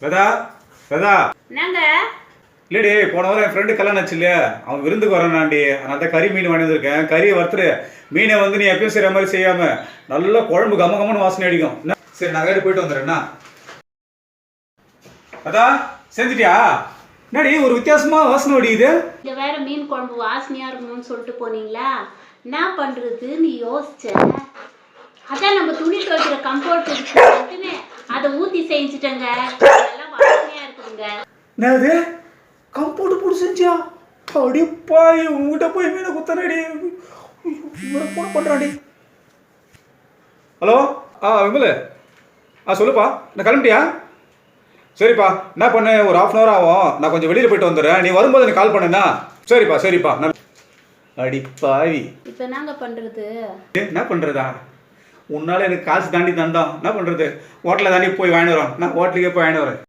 வெதா வெதா என்னங்க? இல்லடி போன வாரம் என் ஃப்ரெண்டு கல்யாணம் ஆச்சு இல்லையா, அவன் விருந்துக்கு வரானாண்டி. அதனால தான் கறி மீன் வாங்கி வந்திருக்கேன். கறியை வறுத்துரு. மீனை வந்து நீ எப்பயும் செய்கிற மாதிரி செய்யாம நல்லா குழம்பு கம கமன்னு வாசனை அடிக்கும். என்ன சரி, நான் வேறு போயிட்டு வந்துடுறேன்னா. வெதா செஞ்சிட்டியா? என்னடி ஒரு வித்தியாசமா வாசனை அடிக்குது? இங்க வேற மீன் குழம்பு வாசனையா இருக்கணும்னு சொல்லிட்டு போனீங்களா? என்ன பண்றதுன்னு யோசிச்சேன். அதான் நம்ம துணி துவைக்கிற கம்போர்ட் இருக்குன்னு அதை ஊத்தி செஞ்சுட்டேங்க. எல்லாம் வாசனையா இருக்குதுங்க. என்னது கம்போர்ட் போட்டு செஞ்சியா? அடிப்பாய், உங்ககிட்ட போய் மீனை குத்தனடி. ஃபோன் பண்ணுறாடி. ஹலோ விமலு, சொல்லுப்பா. நான் கிளம்பிட்டியா? சரிப்பா, என்ன பண்ணு, ஒரு ½ hour ஆகும். நான் கொஞ்சம் வெளியில் போயிட்டு வந்துடுறேன். நீ வரும்போது எனக்கு கால் பண்ணுண்ணா. சரிப்பா சரிப்பா. நான் அடிப்பாவி. இப்ப என்னங்க பண்றது? என்ன பண்ணுறதா? உன்னால எனக்கு காசு தாண்டி தந்தோம். என்ன பண்ணுறது? ஹோட்டலில் தாண்டி போய் வாங்கிட்டு வரோம். நான் ஹோட்டலுக்கே போய் வாங்கிட்டு வரேன்.